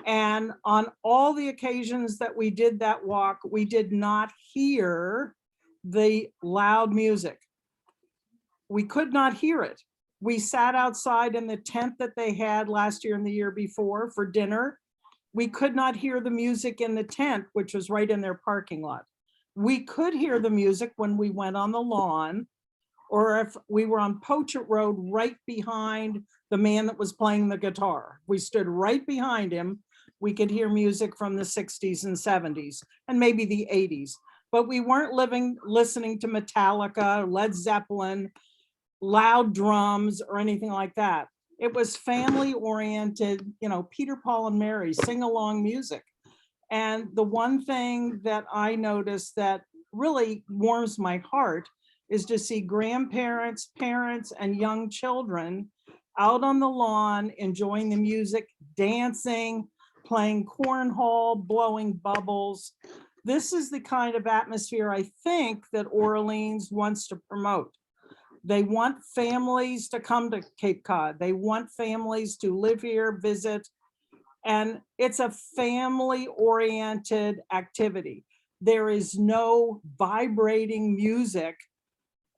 And on all the occasions that we did that walk, we did not hear the loud music. We could not hear it. We sat outside in the tent that they had last year and the year before for dinner. We could not hear the music in the tent, which was right in their parking lot. We could hear the music when we went on the lawn, or if we were on Pochett Road right behind the man that was playing the guitar. We stood right behind him. We could hear music from the 60s and 70s and maybe the 80s, but we weren't listening to Metallica, Led Zeppelin, loud drums or anything like that. It was family oriented, you know, Peter, Paul and Mary sing along music. And the one thing that I noticed that really warms my heart is to see grandparents, parents, and young children out on the lawn enjoying the music dancing, playing cornhole, blowing bubbles. This is the kind of atmosphere I think that Orleans wants to promote. They want families to come to Cape Cod. They want families to live here, visit, and it's a family-oriented activity. There is no vibrating music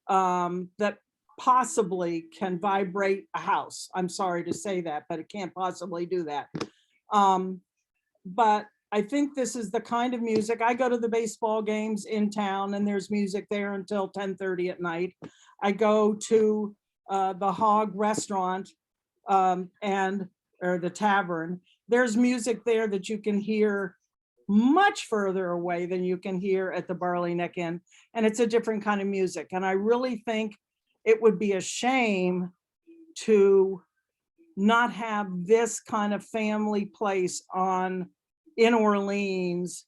that possibly can vibrate a house. I'm sorry to say that, but it can't possibly do that. But I think this is the kind of music. I go to the baseball games in town and there's music there until 10:30 at night. I go to the Hog Restaurant or the Tavern. There's music there that you can hear much further away than you can hear at the Barley Neck Inn. And it's a different kind of music. And I really think it would be a shame to not have this kind of family place in Orleans.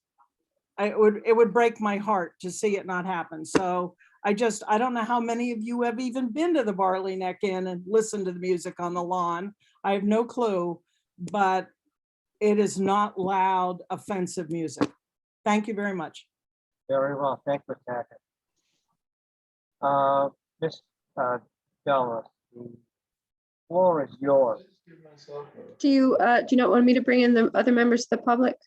It would break my heart to see it not happen. So I don't know how many of you have even been to the Barley Neck Inn and listened to the music on the lawn. I have no clue, but it is not loud, offensive music. Thank you very much. Very well, thank you, Tackett. Ms. Delmas, the floor is yours. Do you not want me to bring in the other members of the public?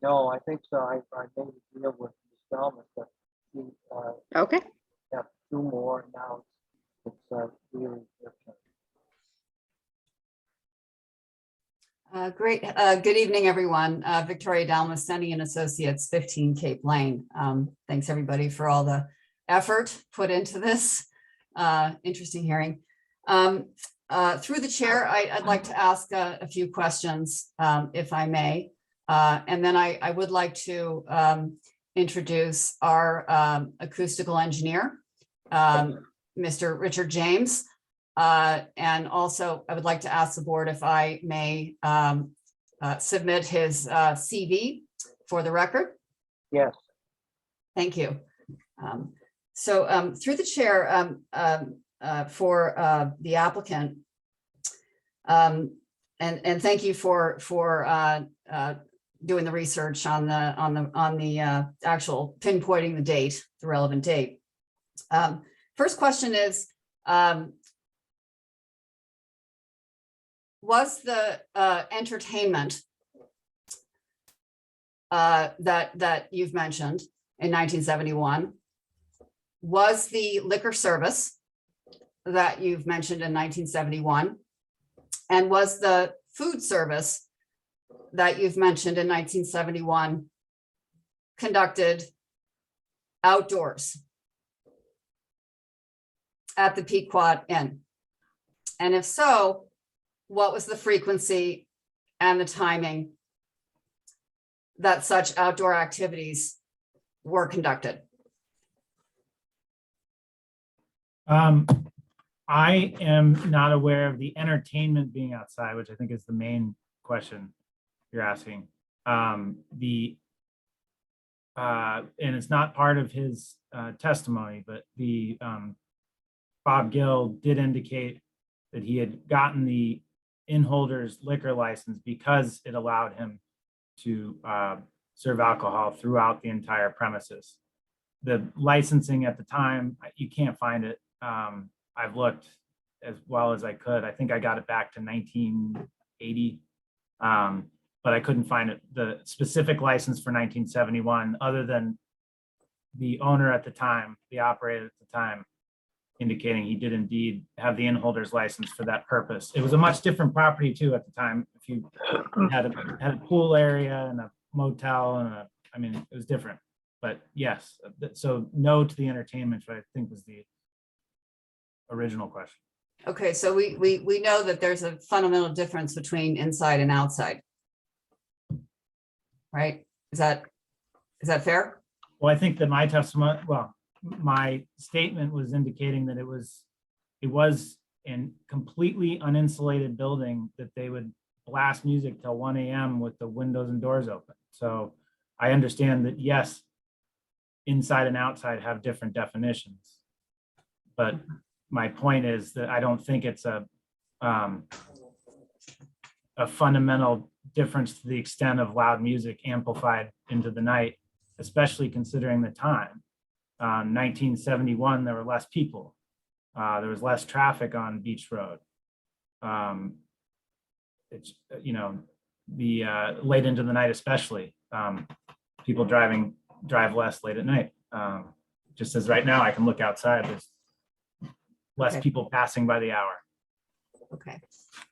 No, I think so. I made a deal with Ms. Delmas, but she Okay. have two more now. It's really your turn. Great. Good evening, everyone. Victoria Dalmas, Sunny and Associates, 15 Cape Lane. Thanks, everybody, for all the effort put into this interesting hearing. Through the chair, I'd like to ask a few questions, if I may. And then I would like to introduce our acoustical engineer, Mr. Richard James. And also, I would like to ask the board if I may submit his CV for the record. Yes. Thank you. So through the chair, for the applicant, and thank you for doing the research on the actual pinpointing the date, the relevant date. First question is, was the entertainment that you've mentioned in 1971, was the liquor service that you've mentioned in 1971, and was the food service that you've mentioned in 1971 conducted outdoors at the Pequot Inn? And if so, what was the frequency and the timing that such outdoor activities were conducted? I am not aware of the entertainment being outside, which I think is the main question you're asking. And it's not part of his testimony, but the Bob Gill did indicate that he had gotten the Innholders liquor license because it allowed him to serve alcohol throughout the entire premises. The licensing at the time, you can't find it. I've looked as well as I could. I think I got it back to 1980, but I couldn't find it, the specific license for 1971, other than the owner at the time, the operator at the time, indicating he did indeed have the Innholders license for that purpose. It was a much different property too at the time. If you had a pool area and a motel and I mean, it was different. But yes, so no to the entertainment, which I think was the original question. Okay, so we know that there's a fundamental difference between inside and outside, right? Is that fair? Well, I think that my testimony, well, my statement was indicating that it was in completely uninsulated building that they would blast music till 1 a.m. with the windows and doors open. So I understand that, yes, inside and outside have different definitions. But my point is that I don't think it's a fundamental difference to the extent of loud music amplified into the night, especially considering the time. 1971, there were less people. There was less traffic on Beach Road. It's, you know, the late into the night especially. People drive less late at night. Just as right now, I can look outside, there's less Okay. people passing by the hour. Okay.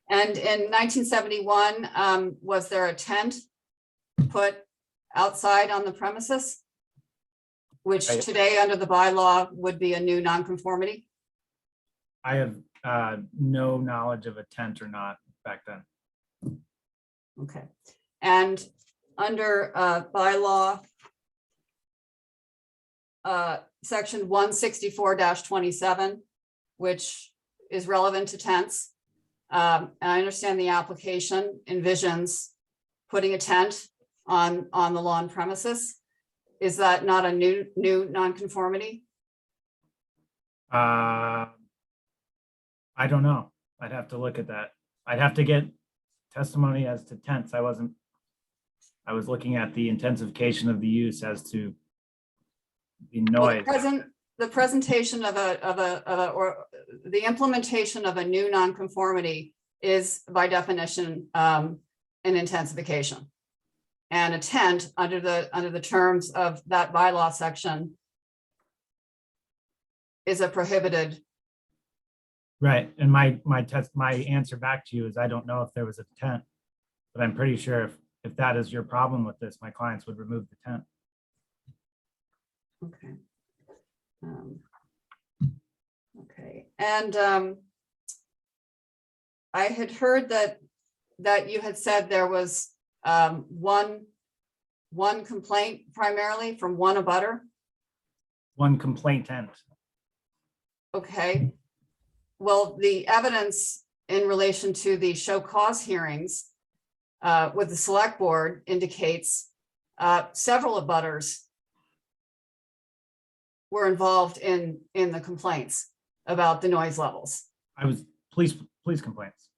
And in 1971, was there a tent put outside on the premises? Which Right. today, under the bylaw, would be a new nonconformity? I have no knowledge of a tent or not back then. Okay. And under bylaw, section 164-27, which is relevant to tents. And I understand the application envisions putting a tent on the lawn premises. Is that not a new nonconformity? I don't know. I'd have to look at that. I'd have to get testimony as to tents. I was looking at the intensification of the use as to the Well, noise. the presentation of or the implementation of a new nonconformity is by definition an intensification. And a tent under the terms of that bylaw section is a prohibited. Right, and my answer back to you is I don't know if there was a tent, but I'm pretty sure if that is your problem with this, my clients would remove the tent. Okay. Okay, and I had heard that you had said there was one complaint primarily from one abutter. One complainant. Okay. Well, the evidence in relation to the show cause hearings with the select board indicates several abutters were involved in the complaints about the noise levels. I was police complaints.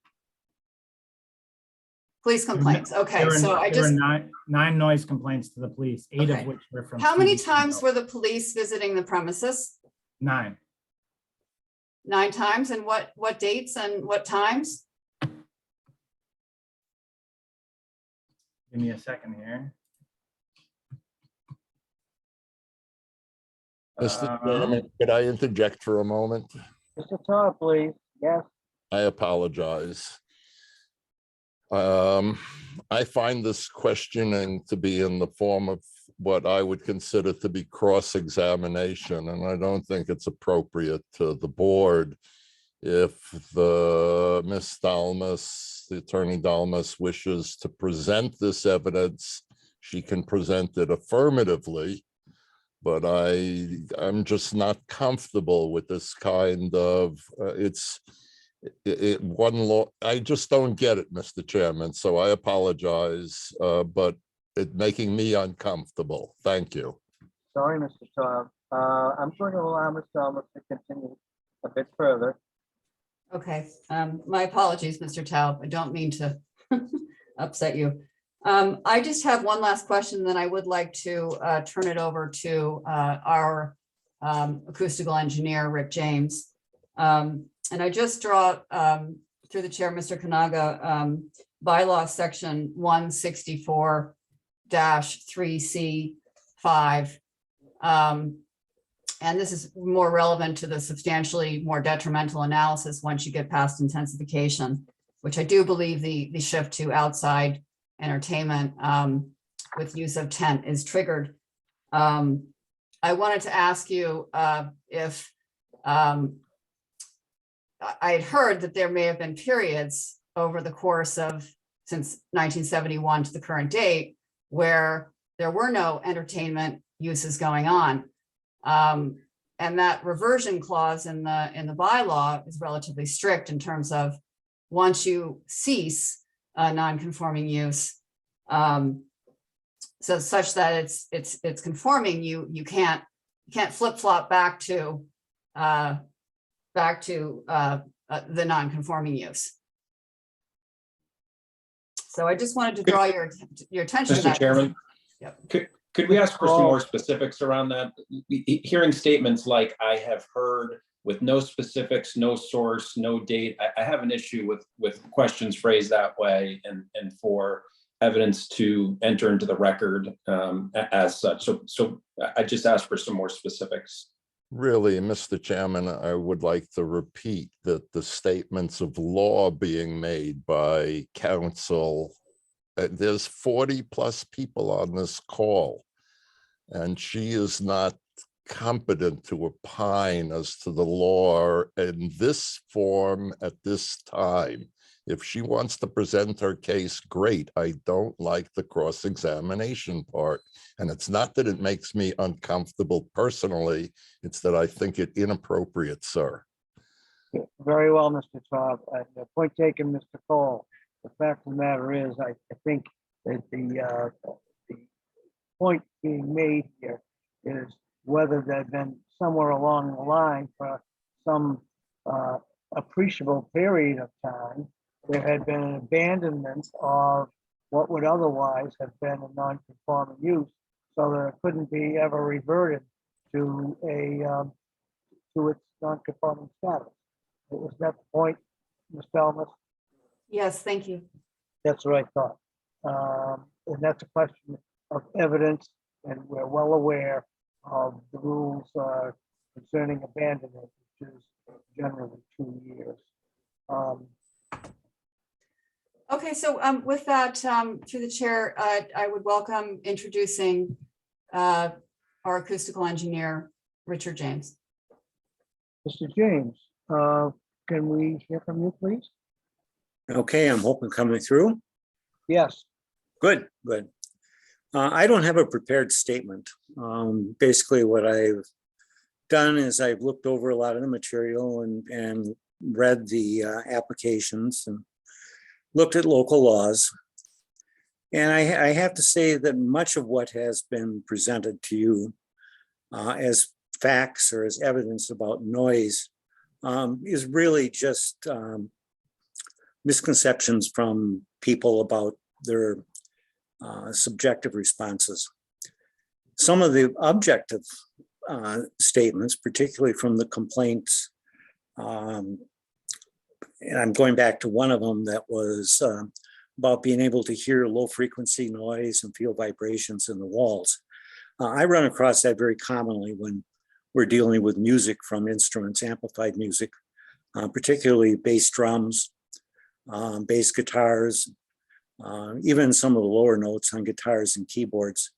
Police complaints. Okay, There were- so I there were just, nine noise complaints to the police, 8 Okay. of which were from. how many TV times channels. were the police visiting the premises? 9. 9 times, and what dates and what times? Give me a second here. Mr. Uh, Chairman, could I interject for a moment? Mr. Todd, please. Yes. I apologize. I find this questioning to be in the form of what I would consider to be cross-examination, and I don't think it's appropriate to the board. If Miss Dalmas, the Attorney Dalmas, wishes to present this evidence, she can present it affirmatively. But I'm just not comfortable with this kind of, one law. I just don't get it, Mr. Chairman, so I apologize, but it's making me uncomfortable. Thank you. Sorry, Mr. Todd. I'm going to allow Ms. Thomas to continue a bit further. Okay, my apologies, Mr. Taub. I don't mean to upset you. I just have one last question, then I would like to turn it over to our acoustical engineer, Rick James. And I just draw through the chair, Mr. Kanaga, bylaw section 164-3C5. And this is more relevant to the substantially more detrimental analysis once you get past intensification, which I do believe the shift to outside entertainment with use of tent is triggered. I wanted to ask you if I had heard that there may have been periods over the course of since 1971 to the current date where there were no entertainment uses going on. And that reversion clause in the bylaw is relatively strict in terms of once you cease a non-conforming use, so such that it's conforming, you can't flip-flop back to the non-conforming use. So I just wanted to draw your attention to Mr. that. Chairman? Yep. Could we ask for some more specifics around that? Hearing statements like "I have heard" with no specifics, no source, no date. I have an issue with questions phrased that way and for evidence to enter into the record as such. So I just asked for some more specifics. Really, Mr. Chairman, I would like to repeat that the statements of law being made by counsel, there's 40+ people on this call, and she is not competent to opine as to the law in this form at this time. If she wants to present her case, great. I don't like the cross-examination part. And it's not that it makes me uncomfortable personally, it's that I think it inappropriate, sir. Very well, Mr. Traub. The point taken, Mr. Cole. The fact of the matter is, I think that the point being made here is whether there'd been somewhere along the line for some appreciable period of time, there had been an abandonment of what would otherwise have been a non-conforming use, so that it couldn't be ever reverted to to its non-conforming status. Was that the point, Ms. Delmas? Yes, thank you. That's what I thought. And that's a question of evidence, and we're well aware of the rules concerning abandonment, which is generally 2 years. Okay, so with that, through the chair, I would welcome introducing our acoustical engineer, Richard James. Mr. James, can we hear from you, please? Okay, I'm hoping coming through. Yes. Good, good. I don't have a prepared statement. Basically, what I've done is I've looked over a lot of the material and read the applications and looked at local laws. And I have to say that much of what has been presented to you as facts or as evidence about noise is really just misconceptions from people about their subjective responses. Some of the objective statements, particularly from the complaints, and I'm going back to one of them that was about being able to hear low frequency noise and feel vibrations in the walls. I run across that very commonly when we're dealing with music from instruments, amplified music, particularly bass drums, bass guitars, even some of the lower notes on guitars and keyboards.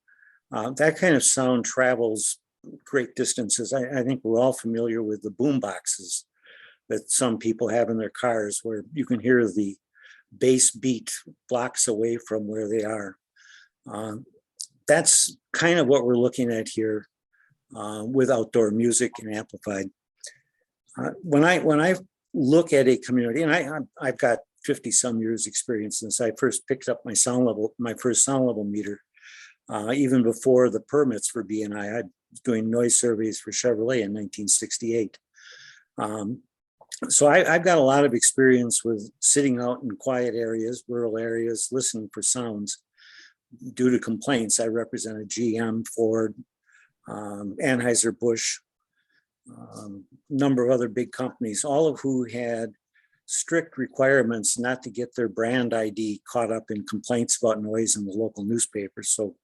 That kind of sound travels great distances. I think we're all familiar with the boom boxes that some people have in their cars, where you can hear the bass beat blocks away from where they are. That's kind of what we're looking at here with outdoor music and amplified. When I look at a community, and I've got 50 some years experience since I first picked up my first sound level meter, even before the permits for BNI. I was doing noise surveys for Chevrolet in 1968. So I've got a lot of experience with sitting out in quiet areas, rural areas, listening for sounds. Due to complaints, I represented GM, Ford, Anheuser-Busch, number of other big companies, all of who had strict requirements not to get their brand ID caught up in complaints about noise in the local newspapers. So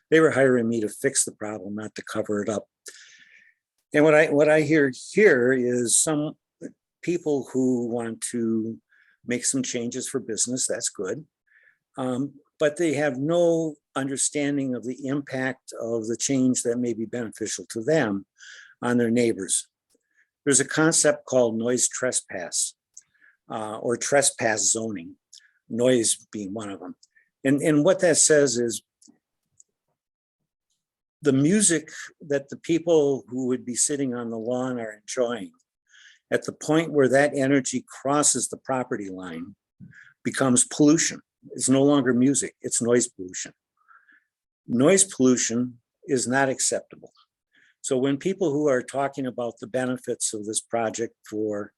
they were hiring me to fix the problem, not to cover it up. And what I hear here is some people who want to make some changes for business. That's good. But they have no understanding of the impact of the change that may be beneficial to them on their neighbors. There's a concept called noise trespass or trespass zoning, noise being one of them. And what that says is the music that the people who would be sitting on the lawn are enjoying, at the point where that energy crosses the property line, becomes pollution. It's no longer music, it's noise pollution. Noise pollution is not acceptable. So when people who are talking about the benefits of this project for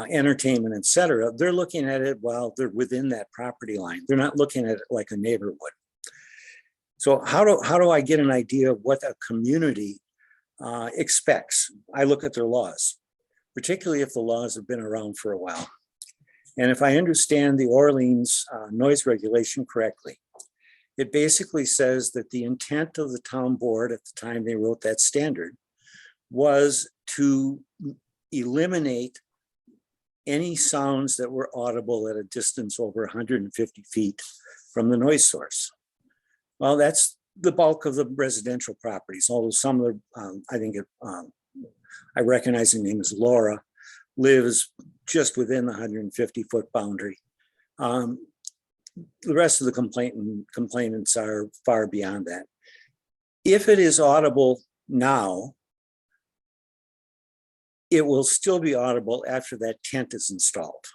entertainment, et cetera, they're looking at it while they're within that property line. They're not looking at it like a neighbor would. So how do I get an idea of what a community expects? I look at their laws, particularly if the laws have been around for a while. And if I understand the Orleans noise regulation correctly, it basically says that the intent of the town board at the time they wrote that standard was to eliminate any sounds that were audible at a distance over 150 feet from the noise source. Well, that's the bulk of the residential properties, although some of the, I recognize the name is Laura, lives just within the 150-foot boundary. The rest of the complainants are far beyond that. If it is audible now, it will still be audible after that tent is installed.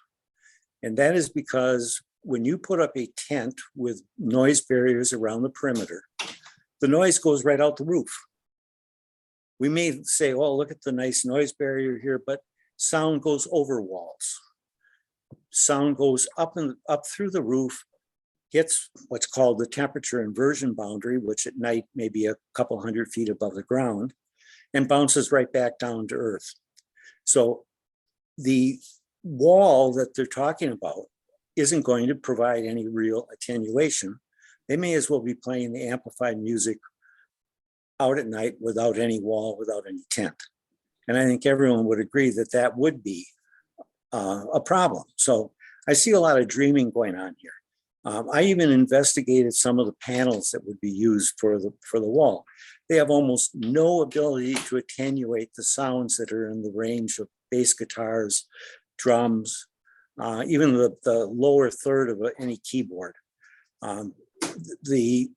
And that is because when you put up a tent with noise barriers around the perimeter, the noise goes right out the roof. We may say, oh, look at the nice noise barrier here, but sound goes over walls. Sound goes up and up through the roof, hits what's called the temperature inversion boundary, which at night may be a couple 100 feet above the ground, and bounces right back down to earth. So the wall that they're talking about isn't going to provide any real attenuation. They may as well be playing the amplified music out at night without any wall, without any tent. And I think everyone would agree that that would be a problem. So I see a lot of dreaming going on here. I even investigated some of the panels that would be used for the wall. They have almost no ability to attenuate the sounds that are in the range of bass guitars, drums, even the lower third of any keyboard. The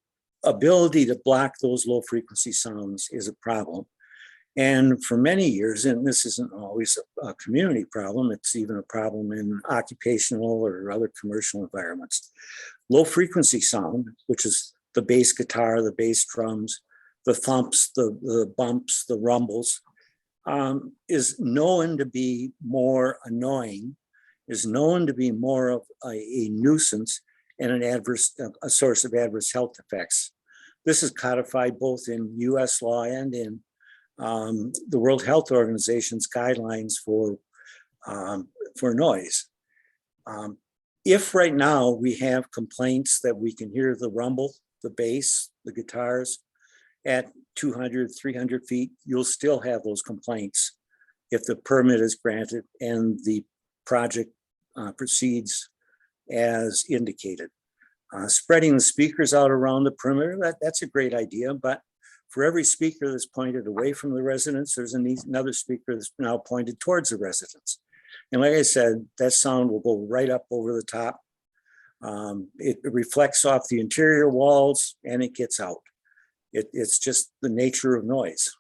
ability to block those low frequency sounds is a problem. And for many years, and this isn't always a community problem, it's even a problem in occupational or other commercial environments. Low frequency sound, which is the bass guitar, the bass drums, the thumps, the bumps, the rumbles, is known to be more annoying, is known to be more of a nuisance and a source of adverse health effects. This is codified both in US law and in the World Health Organization's guidelines for noise. If right now we have complaints that we can hear the rumble, the bass, the guitars at 200, 300 feet, you'll still have those complaints if the permit is granted and the project proceeds as indicated. Spreading the speakers out around the perimeter, that's a great idea, but for every speaker that's pointed away from the residents, there's another speaker that's now pointed towards the residents. And like I said, that sound will go right up over the top. It reflects off the interior walls and it gets out. It's just the nature of noise.